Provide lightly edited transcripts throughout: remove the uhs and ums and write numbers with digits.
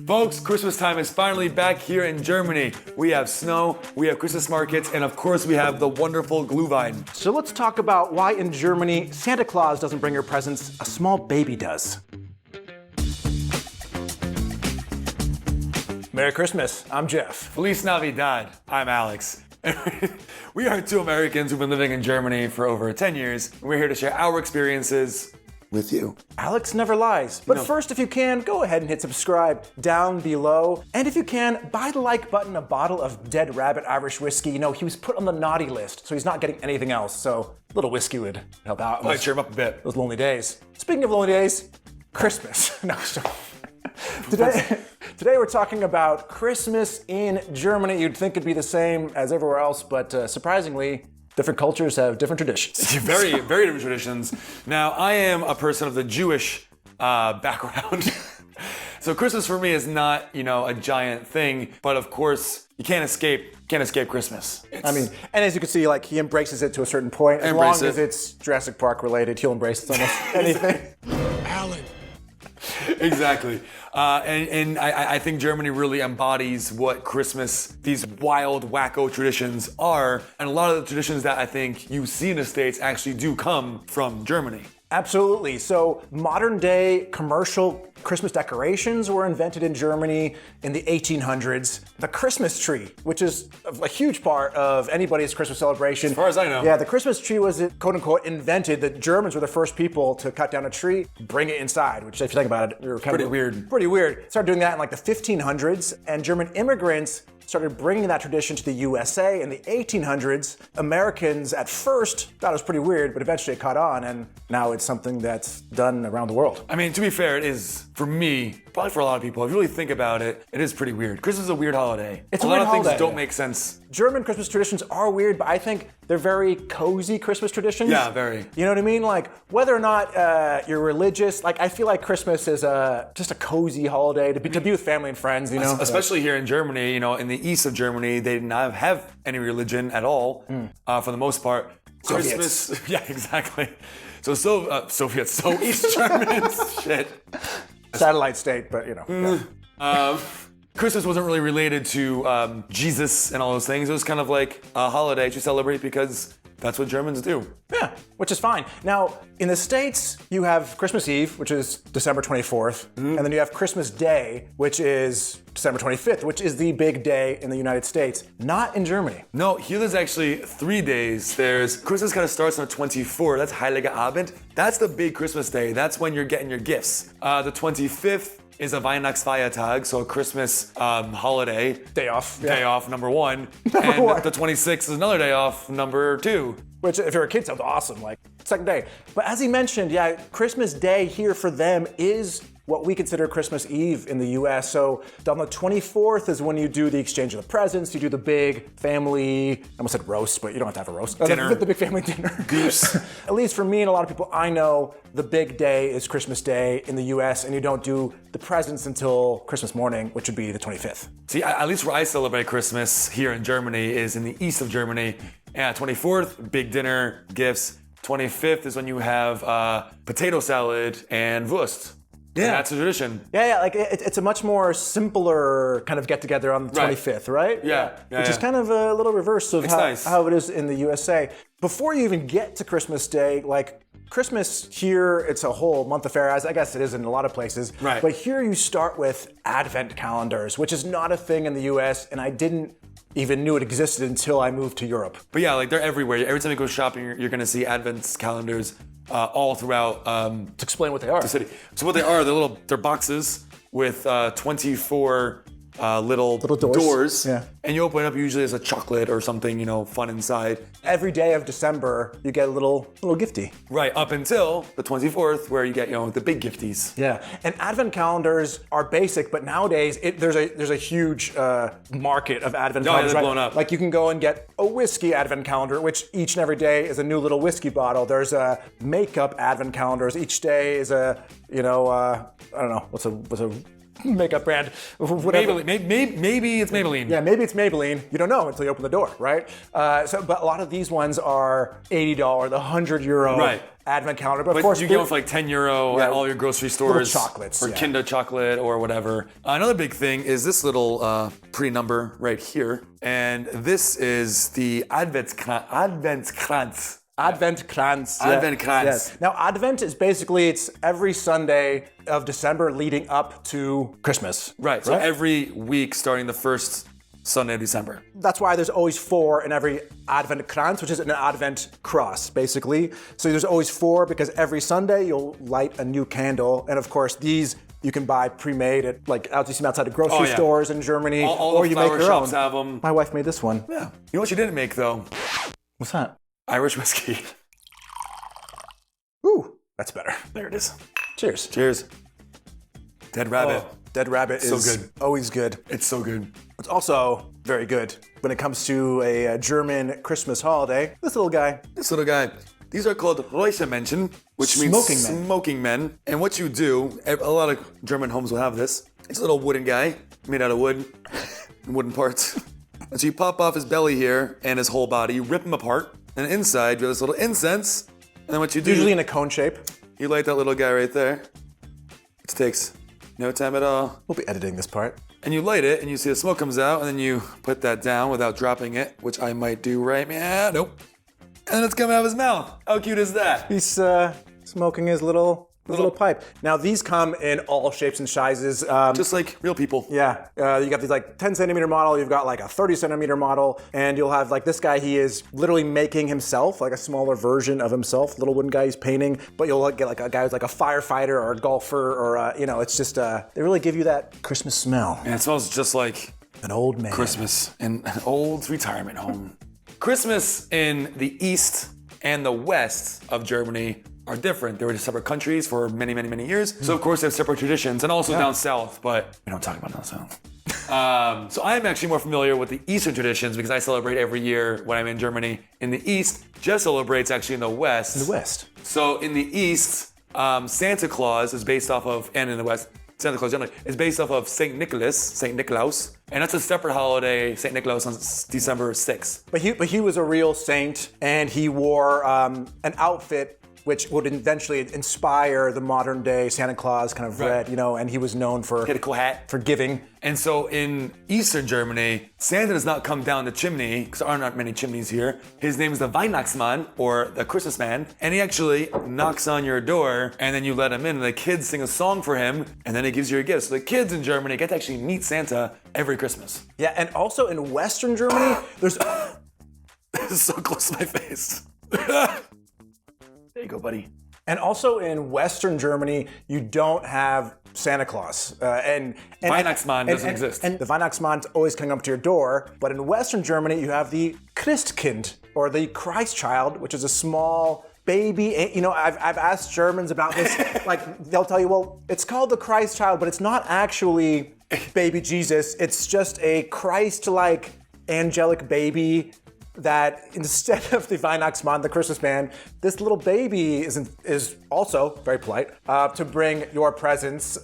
Folks, Christmas time is finally back here in Germany. We have snow, we have Christmas markets, and of course we have the wonderful Glühwein. So let's talk about why in Germany Santa Claus doesn't bring your presents, a small baby does. Merry Christmas, I'm Geoff. Feliz Navidad, I'm Alex. We are two Americans who've been living in Germany for over 10 years. And we're here to share our experiences with you. Alex never lies. But first, if you can, go ahead and hit subscribe down below. And if you can, buy the like button a bottle of Dead Rabbit Irish whiskey. You know, he was put on the naughty list, so he's not getting anything else. So a little whiskey would help out. Might cheer him up a bit. Those lonely days. Speaking of lonely days, Christmas. No, sorry. Today we're talking about Christmas in Germany. You'd think it'd be the same as everywhere else, but surprisingly, different cultures have different traditions. Very, very different traditions. Now, I am a person of the Jewish background. So Christmas for me is not, a giant thing, but of course, you can't escape Christmas. And as you can see, like, he embraces it to a certain point. As long as it's Jurassic Park related, he'll embrace almost anything. Alan. Exactly. And I think Germany really embodies what Christmas, these wild, wacko traditions are. And a lot of the traditions that I think you see in the States actually do come from Germany. Absolutely. So modern day commercial Christmas decorations were invented in Germany in the 1800s. The Christmas tree, which is a huge part of anybody's Christmas celebration. As far as I know. Yeah, the Christmas tree was, quote unquote, invented. The Germans were the first people to cut down a tree, bring it inside, which if you think about it, they were kind of weird. Pretty weird. Started doing that in like the 1500s, and German immigrants started bringing that tradition to the USA in the 1800s. Americans at first thought it was pretty weird, but eventually it caught on, and now it's something that's done around the world. I mean, to be fair, it is, for me, probably for a lot of people, if you really think about it, it is pretty weird. Christmas is a weird holiday. It's a a lot weird of things holiday. don't make sense. German Christmas traditions are weird, but I think they're very cozy Christmas traditions. Yeah, very. You know what I mean? Like, whether or not you're religious, like, I feel like Christmas is just a cozy holiday to be with family and friends, Especially here in Germany, in the east of Germany, they did not have any religion at all, for the most part. Soviets. Christmas, yeah, exactly. So East Germans, shit. Satellite state, but yeah. Christmas wasn't really related to Jesus and all those things. It was kind of like a holiday to celebrate because that's what Germans do. Yeah, which is fine. Now, in the States, you have Christmas Eve, which is December 24th, and then you have Christmas Day, which is December 25th, which is the big day in the United States. Not in Germany. No, here there's actually 3 days. There's Christmas kind of starts on the 24th. That's Heilige Abend. That's the big Christmas day. That's when you're getting your gifts. The 25th is a Weihnachtsfeiertag, so a Christmas holiday. Day off. Day off, number one. Number one. The 26th is another day off, number 2. Which, if you're a kid, sounds awesome, like second day. But as he mentioned, Christmas Day here for them is what we consider Christmas Eve in the US. So on the 24th is when you do the exchange of the presents, you do the big family, I almost said roast, but you don't have to have a roast. Dinner. The big family dinner. Goose. At least for me and a lot of people I know, the big day is Christmas Day in the US, and you don't do the presents until Christmas morning, which would be the 25th. See, at least where I celebrate Christmas here in Germany is in the east of Germany. 24th, big dinner, gifts. 25th is when you have potato salad and Wurst. Yeah. And that's a tradition. Yeah, like it's a much more simpler kind of get-together on the 25th, right? Yeah. Which is kind of a little reverse of nice. how it is in the USA. Before you even get to Christmas Day, like Christmas here, it's a whole month affair, as I guess it is in a lot of places. Right. But here you start with Advent calendars, which is not a thing in the US, and I didn't even knew it existed until I moved to Europe. But yeah, like they're everywhere. Every time you go shopping, you're going to see Advent calendars all throughout to explain what they are. the city. So what they are, they're boxes with 24 little doors. Yeah. And you open it up usually as a chocolate or something, fun inside. Every day of December, you get a little gifty. Right, up until the 24th, where you get, the big gifties. Yeah, and Advent calendars are basic, but nowadays there's a huge market of Advent calendars. They're blown up. Like you can go and get a whiskey Advent calendar, which each and every day is a new little whiskey bottle. There's makeup Advent calendars. Each day is a, I don't know, what's a makeup brand, whatever. Maybelline. Maybe it's Maybelline. Yeah, maybe it's Maybelline. You don't know until you open the door, right? But a lot of these ones are $80, the €100 Advent calendar. But of course, you get one for like €10 at all your grocery stores. Little chocolates. Or Kinder chocolate or whatever. Another big thing is this little pretty number right here. And this is the Adventskranz. Adventskranz. Adventskranz. Yes. Now, Advent is basically, it's every Sunday of December leading up to Christmas. Right. So every week starting the first Sunday of December. That's why there's always 4 in every Adventskranz, which is an Advent cross, basically. So there's always 4 because every Sunday you'll light a new candle. And of course, these you can buy pre-made at, like, out you see them outside of grocery stores in Germany. All or the you make flower your shops own. have them. My wife made this one. Yeah. You know what she didn't make, though? What's that? Irish whiskey. Ooh, that's better. There it is. Cheers. Cheers. Dead rabbit. Oh, dead rabbit So is good. always good. It's so good. It's also very good when it comes to a German Christmas holiday. This little guy. This little guy. These are called Räuchermännchen, which means smoking men. And what you do, a lot of German homes will have this. It's a little wooden guy made out of wood, wooden parts. And so you pop off his belly here and his whole body, you rip him apart, and inside you have this little incense. And then what you do, Usually in a cone shape. you light that little guy right there. It takes no time at all. We'll be editing this part. And you light it, and you see the smoke comes out, and then you put that down without dropping it, which I might do right now. Nope. And then it's coming out of his mouth. How cute is that? He's smoking his little pipe. Now these come in all shapes and sizes. Just like real people. Yeah, you got these like 10 centimeter model, you've got like a 30 centimeter model, and you'll have like this guy, he is literally making himself, like a smaller version of himself, little wooden guy he's painting, but you'll get like a guy who's like a firefighter or a golfer or, it's just, they really give you that Christmas smell. And it smells just like an old man. Christmas in an old retirement home. Christmas in the east and the west of Germany are different. They were just separate countries for many, many, many years. So of course they have separate traditions, and also down south, but we don't talk about down south. So I'm actually more familiar with the Eastern traditions because I celebrate every year when I'm in Germany. In the East, Jeff celebrates actually in the West. In the West. So in the East, Santa Claus is based off of, and in the West, Santa Claus generally, is based off of St. Nicholas, and that's a separate holiday, St. Nicholas on December 6th. But he was a real saint, and he wore an outfit which would eventually inspire the modern day Santa Claus kind of red, and he was known for He had a cool hat. for giving. And so in Eastern Germany, Santa does not come down the chimney, because there are not many chimneys here. His name is the Weihnachtsmann, or the Christmas man, and he actually knocks on your door, and then you let him in, and the kids sing a song for him, and then he gives you a gift. So the kids in Germany get to actually meet Santa every Christmas. Yeah, and also in Western Germany, there's... This is so close to my face. There you go, buddy. And also in Western Germany, you don't have Santa Claus. And Weihnachtsmann doesn't exist. And the Weihnachtsmann's always coming up to your door. But in Western Germany, you have the Christkind, or the Christ child, which is a small baby. I've asked Germans about this. Like, they'll tell you, well, it's called the Christ child, but it's not actually baby Jesus. It's just a Christ-like angelic baby that instead of the Weihnachtsmann, the Christmas man, this little baby is also very polite to bring your presents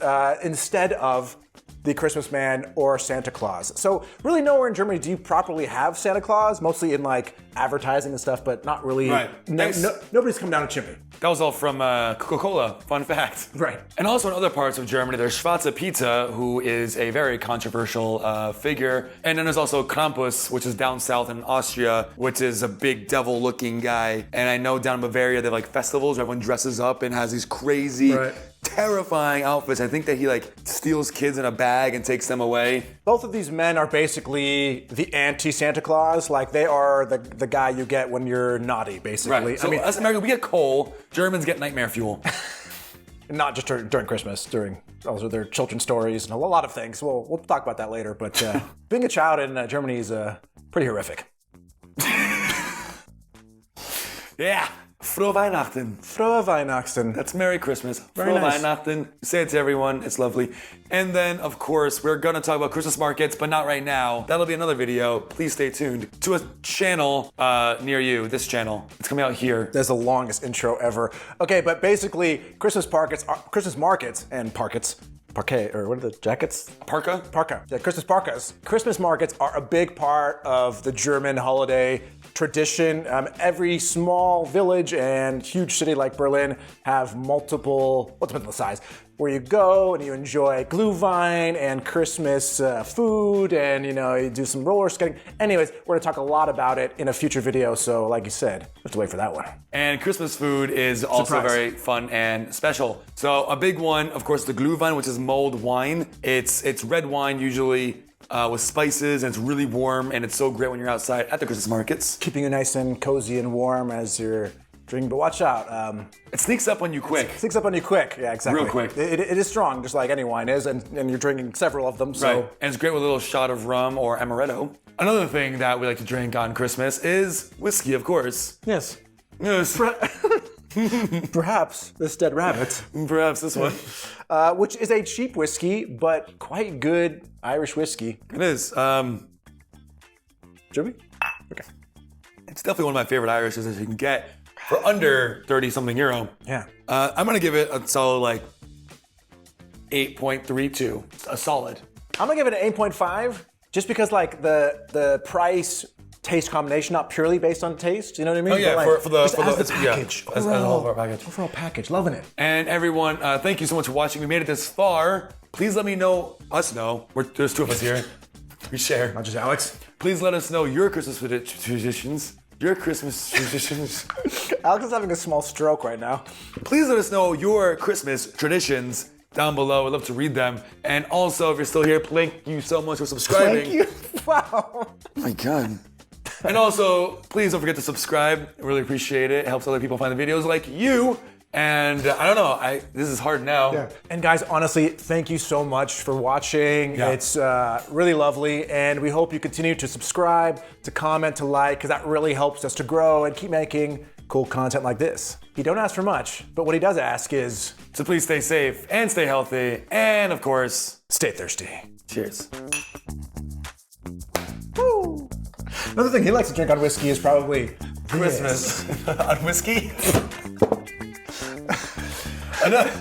instead of the Christmas man or Santa Claus. So really nowhere in Germany do you properly have Santa Claus, mostly in like advertising and stuff, but not really. Right. Nobody's come down a chimney. That was all from Coca-Cola, fun fact. Right. And also in other parts of Germany, there's Schwarze Peter, who is a very controversial figure. And then there's also Krampus, which is down south in Austria, which is a big devil-looking guy. And I know down in Bavaria, they have like festivals where everyone dresses up and has these crazy, terrifying outfits. I think that he like steals kids in a bag and takes them away. Both of these men are basically the anti-Santa Claus. Like they are the guy you get when you're naughty, basically. Right. So us Americans, we get coal. Germans get nightmare fuel. Not just during Christmas, during also their children's stories and a lot of things. We'll talk about that later. But being a child in Germany is pretty horrific. Yeah. Frohe Weihnachten. Frohe Weihnachten. That's Merry Christmas. Very Frohe nice. Weihnachten. Say it to everyone. It's lovely. And then, of course, we're going to talk about Christmas markets, but not right now. That'll be another video. Please stay tuned to a channel near you. This channel. It's coming out here. That's the longest intro ever. Okay, but basically, Christmas markets and parkets parquet, or what are the jackets? Parka? Parka. Yeah, Christmas parkas. Christmas markets are a big part of the German holiday tradition. Every small village and huge city like Berlin have multiple, well, depends on the size, where you go and you enjoy Glühwein and Christmas food, and you do some roller skating. Anyways, we're gonna talk a lot about it in a future video, so like you said, we have to wait for that one. And Christmas food is also very fun and special. So a big one, of course, the Glühwein, which is mulled wine. It's red wine usually with spices, and it's really warm, and it's so great when you're outside at the Christmas markets. Keeping you nice and cozy and warm as you're drinking, but watch out. It sneaks up on you quick. Sneaks up on you quick, yeah, exactly. Real quick. It is strong, just like any wine is, and you're drinking several of them, so. Right, and it's great with a little shot of rum or amaretto. Another thing that we like to drink on Christmas is whiskey, of course. Yes. Yes. Perhaps this dead rabbit. Perhaps this one. Which is a cheap whiskey, but quite good Irish whiskey. It is. Should we? Okay. It's definitely one of my favorite Irishes that you can get for under 30-something euro. Yeah. I'm gonna give it a solid 8.32. A solid. I'm gonna give it an 8.5, just because the price taste combination, not purely based on taste, you know what I mean? Oh yeah, but for the package. Yeah, as a whole package. Overall package, loving it. And everyone, thank you so much for watching. We made it this far. Please let me know, there's two of us here. We share. Not just Alex. Please let us know your Christmas traditions. Your Christmas traditions. Alex is having a small stroke right now. Please let us know your Christmas traditions down below. I'd love to read them. And also, if you're still here, thank you so much for subscribing. Thank you. Wow. Oh my God. And also, please don't forget to subscribe. I really appreciate it. It helps other people find the videos like you. And I don't know, this is hard now. Yeah. And guys, honestly, thank you so much for watching. Yeah. It's really lovely, and we hope you continue to subscribe, to comment, to like, because that really helps us to grow and keep making cool content like this. He don't ask for much, but what he does ask is... So please stay safe and stay healthy, and of course, stay thirsty. Cheers. Woo! Another thing he likes to drink on whiskey is probably Christmas. On whiskey? Another